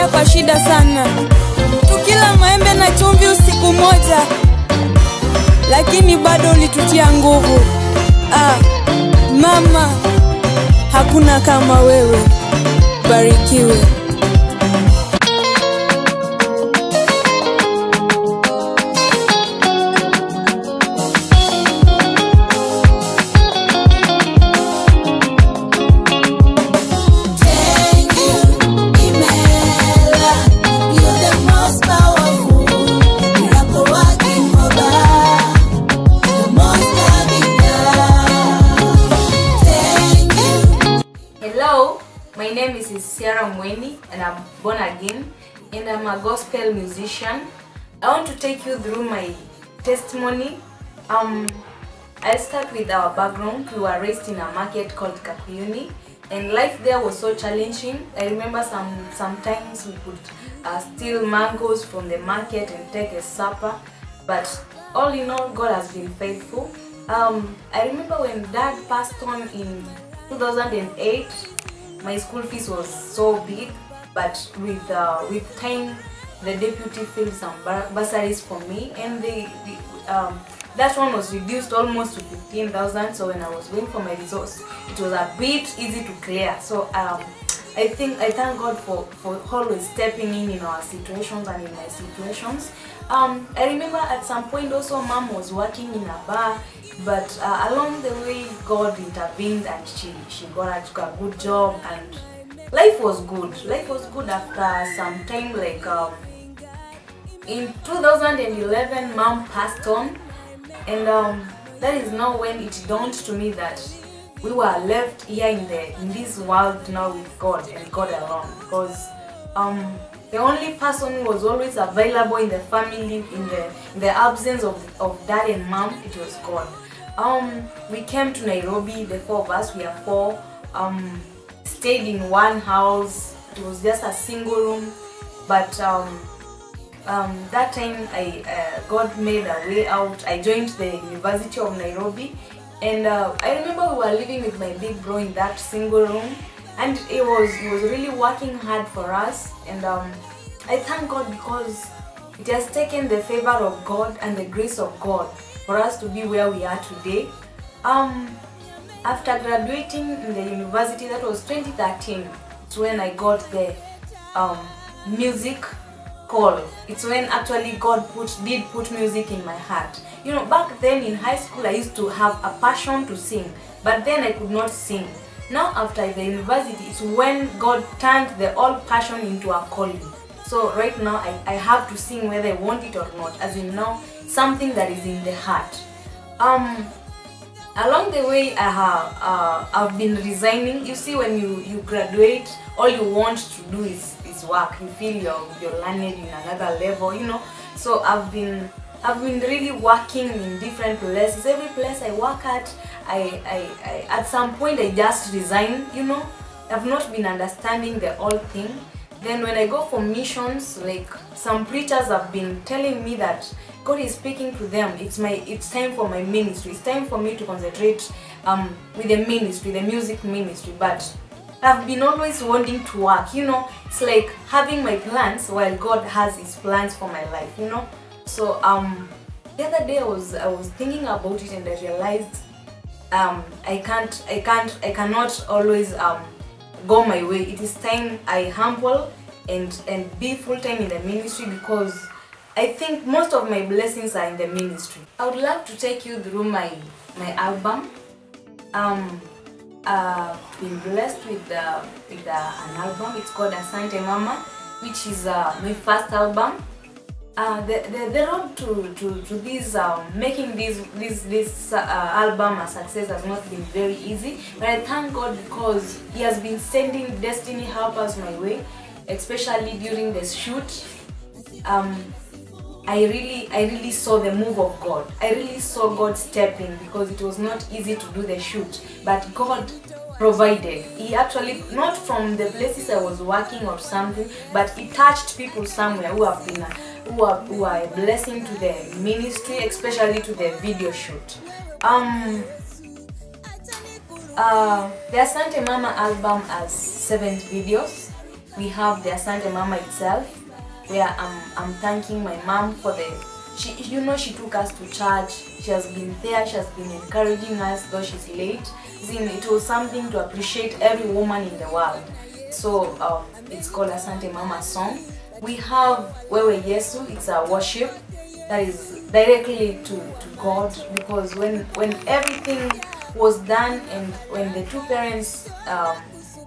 tulipitia kwa shida sana, tukila maembe na chumvi usiku moja, lakini bado ulitutia nguvu. Mama, hakuna kama wewe. Barikiwe. Hello, my name is Esiciara and I'm born again and I'm a gospel musician. I want to take you through my testimony. I'll start with our background. We were raised in a market called Kakuyuni and life there was so challenging. I remember sometimes we could steal mangoes from the market and take a supper, but all in all, God has been faithful. I remember when Dad passed on in 2008, my school fees was so big, but with time the deputy filled some bursaries for me, and that one was reduced almost to 15,000. So when I was going for my results, it was a bit easy to clear. So I thank God for always stepping in our situations and in my situations. I remember at some point also Mom was working in a bar, but along the way God intervened and she got a good job and life was good. Life was good after some time, like in 2011 Mom passed on, and that is now when it dawned to me that we were left here in this world now with God and God alone, because the only person who was always available in the family in the absence of Dad and Mom, it was God. We came to Nairobi, the four of us, we are four, stayed in one house. It was just a single room, but that time God made a way out. I joined the University of Nairobi, and I remember we were living with my big bro in that single room, and he was really working hard for us, and I thank God because it has taken the favor of God and the grace of God for us to be where we are today. After graduating in the university, that was 2013, it's when I got the music call. It's when actually God did put music in my heart. You know, back then in high school I used to have a passion to sing, but then I could not sing. Now after the university, it's when God turned the old passion into a calling. So right now I have to sing whether I want it or not, as in now something that is in the heart. Along the way I've been resigning. You see, when you graduate, all you want to do is work. You feel you're learning in another level, you know. So I've been really working in different places. Every place I work at, at some point I just resign, you know. I've not been understanding the whole thing. Then when I go for missions, like some preachers have been telling me that God is speaking to them. It's time for my ministry. It's time for me to concentrate with the ministry, the music ministry. But I've been always wanting to work, you know. It's like having my plans while God has His plans for my life, you know. So the other day I was thinking about it, and I realized I cannot always go my way. It is time I humble and be full-time in the ministry, because I think most of my blessings are in the ministry. I would love to take you through my album. Been blessed with an album. It's called Asante Mama, which is my first album. The road to this making this album a success has not been very easy, but I thank God because He has been sending destiny helpers my way, especially during the shoot. I really saw the move of God. I really saw God stepping, because it was not easy to do the shoot, but God provided. He actually, not from the places I was working or something, but He touched people somewhere who have been who are a blessing to the ministry, especially to the video shoot. The Asante Mama album has 7 videos. we have the Asante Mama itself, where I'm thanking my mom for she took us to church. She has been there, she has been encouraging us, though she's late. It was something to appreciate every woman in the world. So it's called Asante Mama song. We have Wewe Yesu, it's a worship that is directly to God, because when everything was done and when the two parents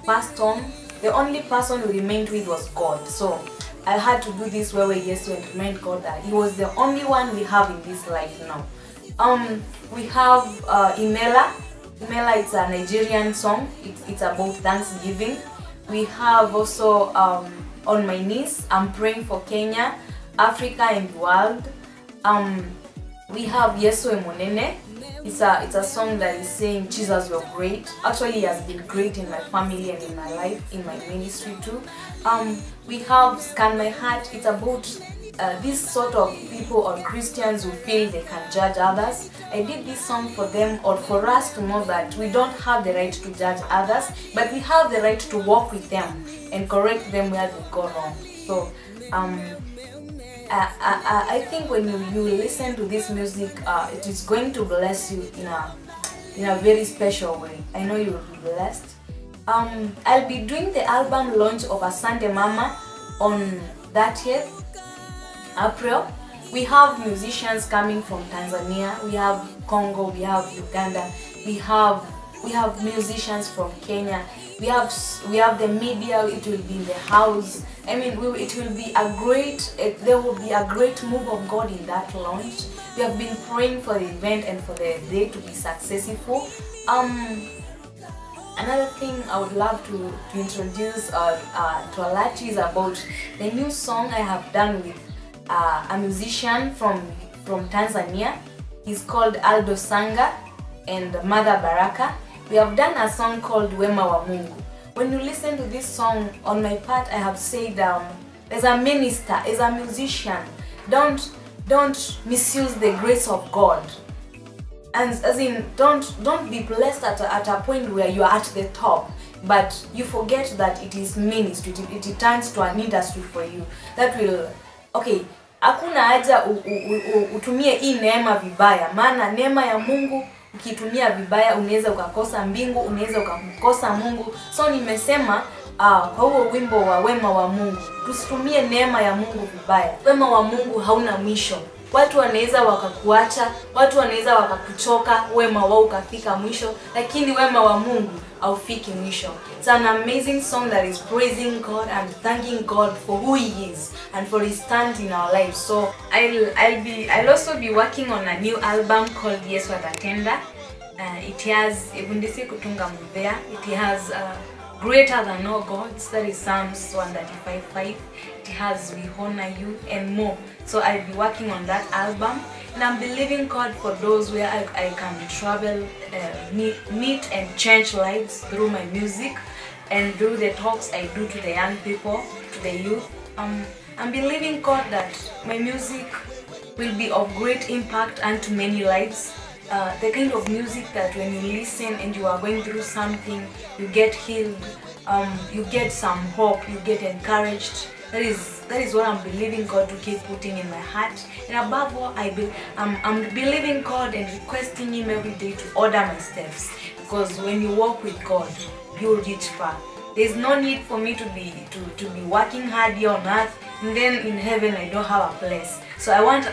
passed on, the only person we remained with was God. So I had to do this Wewe Yesu and remind God that He was the only one we have in this life now. We have Imela. Imela, it's a Nigerian song. It's about Thanksgiving. We have also On My Knees, I'm praying for Kenya, Africa and the world. We have Yesu Emonene. It's a song that is saying Jesus, you're great. Actually, He has been great in my family and in my life, in my ministry too. We have Scan My Heart. It's about these sort of people or Christians who feel they can judge others. I did this song for them, or for us to know that we don't have the right to judge others, but we have the right to walk with them and correct them where they go wrong. So I think when you listen to this music, it is going to bless you in a very special way. I know you will be blessed. I'll be doing the album launch of Asante Mama on 30th April. We have musicians coming from Tanzania, we have Congo, we have Uganda, we have musicians from Kenya, we have the media. It will be in the house. I mean, it will be there will be a great move of God in that launch. We have been praying for the event and for the day to be successful. Another thing I would love to introduce to Alachi is about the new song I have done with a musician from Tanzania. He's called Aldo Sanga and Mother Baraka. We have done a song called Wema wa Mungu. When you listen to this song, on my part I have said, as a minister, as a musician, don't misuse the grace of God. And as in, don't be blessed at a point where you are at the top, but you forget that it is ministry. It turns to an industry for you that will, okay, hakuna haja utumie hii neema vibaya, maana neema ya Mungu ukitumia vibaya unaweza ukakosa mbingu, unaweza ukakosa Mungu. So nimesema kwa huo wimbo wa Wema wa Mungu, tusitumie neema ya Mungu vibaya. Wema wa Mungu hauna mwisho. Watu wanaweza wakakuacha, watu wanaweza wakakuchoka, wema wao ukafika mwisho, lakini wema wa Mungu haufiki mwisho. It's an amazing song that is praising God and thanking God for who He is and for His stand in our lives. So I'll also be working on a new album called Yesu Atatenda. It has Ebundisi Kutunga Mudhea. It has Greater Than All Gods, that is Psalms 135:5. It has We Honor You and more. So I'll be working on that album, and I'm believing God for those where I can travel, meet and change lives through my music and through the talks I do to the young people, to the youth. I'm believing God that my music will be of great impact unto many lives. The kind of music that when you listen and you are going through something, you get healed, you get some hope, you get encouraged. That is what I'm believing God to keep putting in my heart. And above all, I'm believing God and requesting Him every day to order my steps. Because when you walk with God, you'll reach far. There's no need for me to be working hard here on earth, and then in heaven I don't have a place. So I want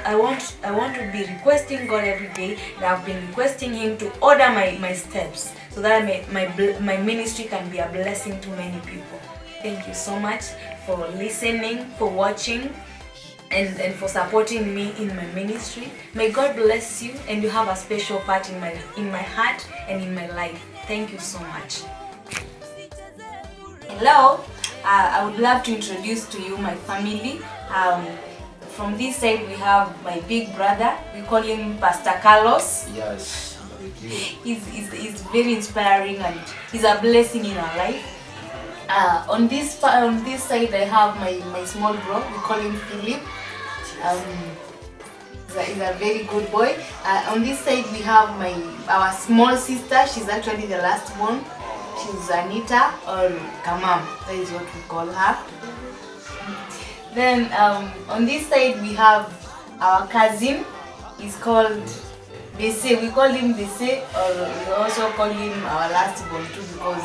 to be requesting God every day, and I've been requesting Him to order my steps, so that my ministry can be a blessing to many people. Thank you so much for listening, for watching, and for supporting me in my ministry. May God bless you, and you have a special part in my heart and in my life. Thank you so much. Hello, I would love to introduce to you my family. From this side we have my big brother. We call him Pastor Carlos. Yes. He's very inspiring and he's a blessing in our life. On this side I have my small bro. We call him Philip. He's a very good boy. On this side we have our small sister. She's actually the last one. She's Anita or Kamam. That is what we call her. Then on this side we have our cousin. He's called Bese. We call him Bese, or we also call him our last born too, because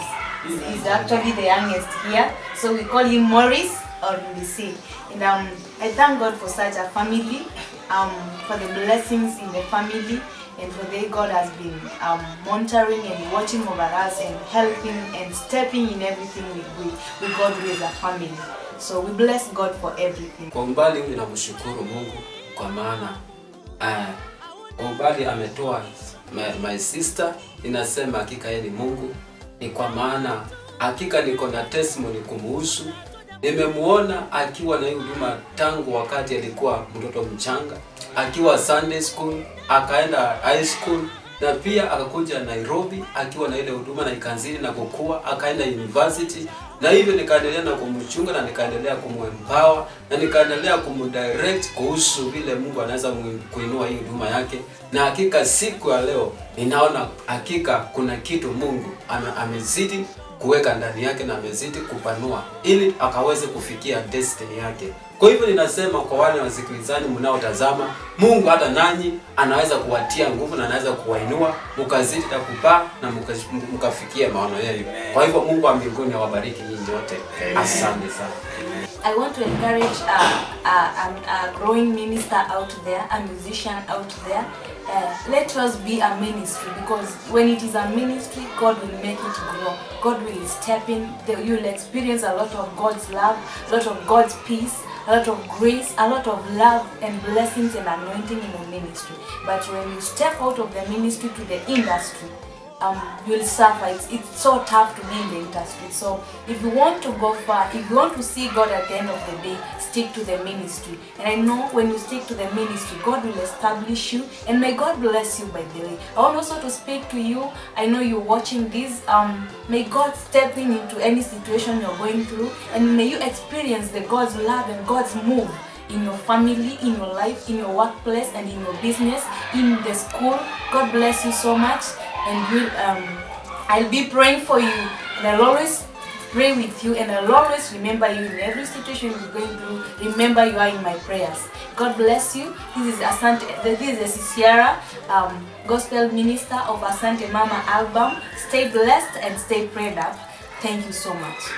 he's actually the youngest here. So we call him Morris or Bese. And I thank God for such a family, for the blessings in the family, and for the way God has been monitoring and watching over us and helping and stepping in everything we go through as a family. So we bless God for everything. Kwa umbali ninamshukuru Mungu kwa maana kwa umbali ametoa my sister. Ninasema hakika yeye ni Mungu, ni kwa maana hakika niko na testimony kumuhusu. Nimemuona akiwa na huduma tangu wakati alikuwa mtoto mchanga, akiwa Sunday school, akaenda high school, na pia akakuja Nairobi akiwa na ile huduma na ikanzili na kukua, akaenda university, na hivyo nikaendelea na kumchunga na nikaendelea kumempower na nikaendelea kumdirect kuhusu vile Mungu anaweza kuinua hii huduma yake. Na hakika siku ya leo ninaona hakika kuna kitu Mungu amezidi kuweka ndani yake na amezidi kupanua ili akaweze kufikia destiny yake. Kwa hivyo ninasema kwa wale wasikilizaji mnaotazama, Mungu hata nanyi anaweza kuwatia nguvu na anaweza kuwainua mkazidi kupaa na mkafikia maono yenu. Kwa hivyo Mungu wa mbinguni awabariki nyinyi wote. Asante sana. I want to encourage a growing minister out there, a musician out there. Let us be a ministry, because when it is a ministry, God will make it grow. God will step in. You'll experience a lot of God's love, a lot of God's peace, a lot of grace, a lot of love and blessings and anointing in your ministry. But when you step out of the ministry to the industry, you'll suffer. It's so tough to be in the industry. So if you want to go far, if you want to see God at the end of the day, stick to the ministry. And I know when you stick to the ministry, God will establish you, and may God bless you by the way. I want also to speak to you. I know you're watching this. May God step into any situation you're going through, and may you experience the God's love and God's move in your family, in your life, in your workplace, and in your business, in the school. God bless you so much, and I'll be praying for you, and I'll always pray with you, and I'll always remember you in every situation you're going through. Remember, you are in my prayers. God bless you. This is Esiciara, Gospel Minister of Asante Mama album. Stay blessed and stay prayed up. Thank you so much.